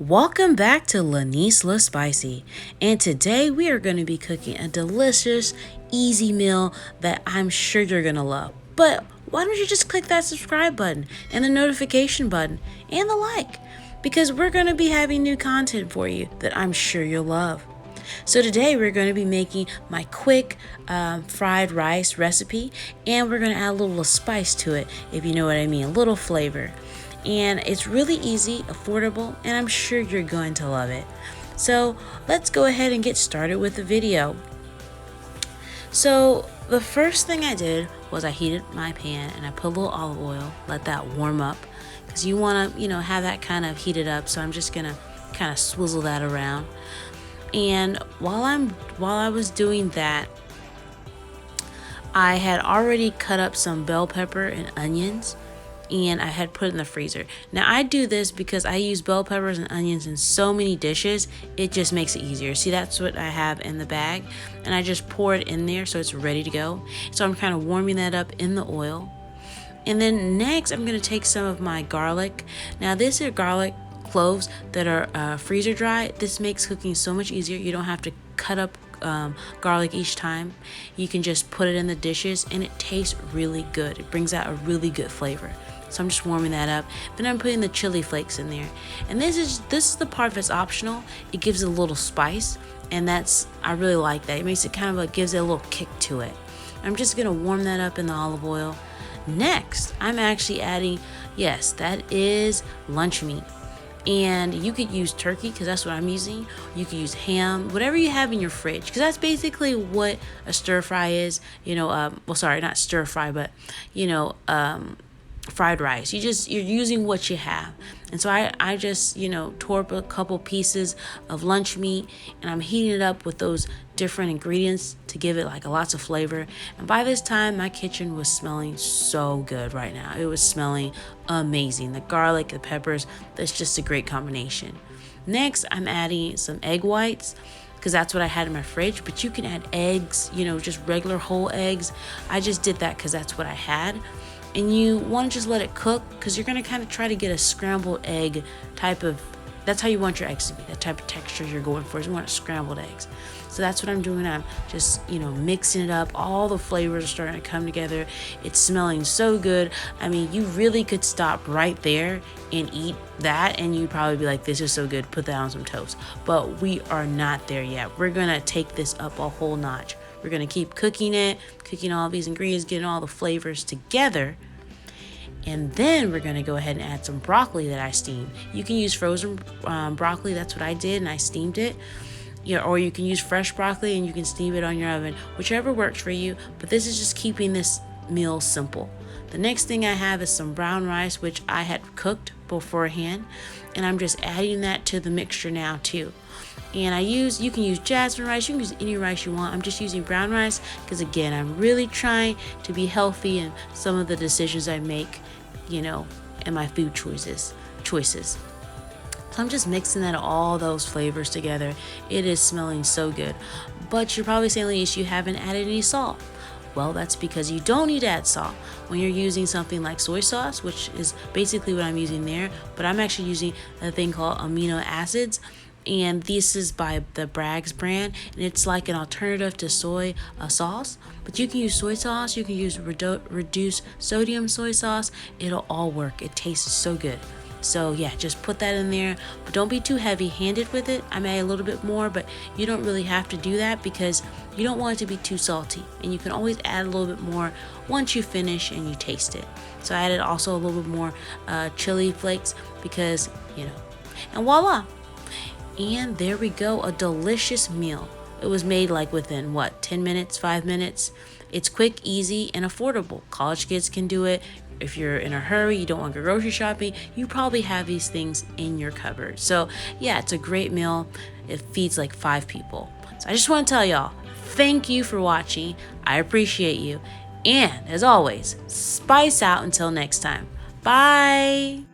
Welcome back to LaNise Spicey, and today we are going to be cooking a delicious, easy meal that I'm sure you're going to love. But why don't you just click that subscribe button and the notification button and the like, because we're going to be having new content for you that I'm sure you'll love. So today we're going to be making my quick fried rice recipe, and we're going to add a little spice to it, if you know what I mean, a little flavor. And it's really easy, affordable, and I'm sure you're going to love it. So let's go ahead and get started with the video. So the first thing I did was I heated my pan and I put a little olive oil, let that warm up, because you want to, have that kind of heated up. So I'm just gonna kind of swizzle that around. And while I was doing that, I had already cut up some bell pepper and onions, and I had put it in the freezer. Now I do this because I use bell peppers and onions in so many dishes, it just makes it easier. See, that's what I have in the bag, and I just pour it in there so it's ready to go. So I'm kind of warming that up in the oil. And then next I'm going to take some of my garlic. Now this is garlic cloves that are freezer dry. This makes cooking so much easier. You don't have to cut up garlic each time. You can just put it in the dishes and it tastes really good. It brings out a really good flavor. So I'm just warming that up. Then I'm putting the chili flakes in there. And this is the part that's optional. It gives it a little spice, and I really like that. It makes it kind of like gives it a little kick to it. I'm just gonna warm that up in the olive oil. Next, I'm actually adding, yes, that is lunch meat. And you could use turkey, because that's what I'm using. You could use ham, whatever you have in your fridge, because that's basically what a stir fry is. Well, sorry, not stir fry, but fried rice. You're using what you have. And so I just tore up a couple pieces of lunch meat, and I'm heating it up with those different ingredients to give it like lots of flavor. And by this time my kitchen was smelling so good right now. It was smelling amazing. The garlic, the peppers, that's just a great combination. Next, I'm adding some egg whites, because that's what I had in my fridge, but you can add eggs, just regular whole eggs. I just did that because that's what I had. And you want to just let it cook, because you're going to kind of try to get a scrambled egg type of, that's how you want your eggs to be, that type of texture you're going for, is you want scrambled eggs. So that's what I'm doing. I'm just, mixing it up. All the flavors are starting to come together. It's smelling so good. I mean, you really could stop right there and eat that, and you'd probably be like, this is so good, put that on some toast. But we are not there yet. We're going to take this up a whole notch. We're going to keep cooking all these ingredients, getting all the flavors together. And then we're going to go ahead and add some broccoli that I steamed. You can use frozen broccoli. That's what I did, and I steamed it. Or you can use fresh broccoli and you can steam it on your oven, whichever works for you. But this is just keeping this meal simple. The next thing I have is some brown rice, which I had cooked beforehand, and I'm just adding that to the mixture now too. And you can use jasmine rice, you can use any rice you want. I'm just using brown rice because, again, I'm really trying to be healthy in some of the decisions I make, in my food choices. So I'm just mixing all those flavors together. It is smelling so good. But you're probably saying, LaNise, you haven't added any salt. Well, that's because you don't need to add salt when you're using something like soy sauce, which is basically what I'm using there. But I'm actually using a thing called amino acids. And this is by the Bragg's brand, and it's like an alternative to soy sauce. But you can use soy sauce, you can use reduced sodium soy sauce. It'll all work. It tastes so good. So yeah, just put that in there, but don't be too heavy-handed with it. I may add a little bit more, but you don't really have to do that because you don't want it to be too salty. And you can always add a little bit more once you finish and you taste it. So I added also a little bit more chili flakes because, and voila. And there we go, a delicious meal. It was made like within 10 minutes, 5 minutes. It's quick, easy, and affordable. College kids can do it. If you're in a hurry, you don't want to go grocery shopping, you probably have these things in your cupboard. So yeah, it's a great meal. It feeds like 5 people. So I just want to tell y'all, thank you for watching. I appreciate you. And as always, spice out until next time. Bye.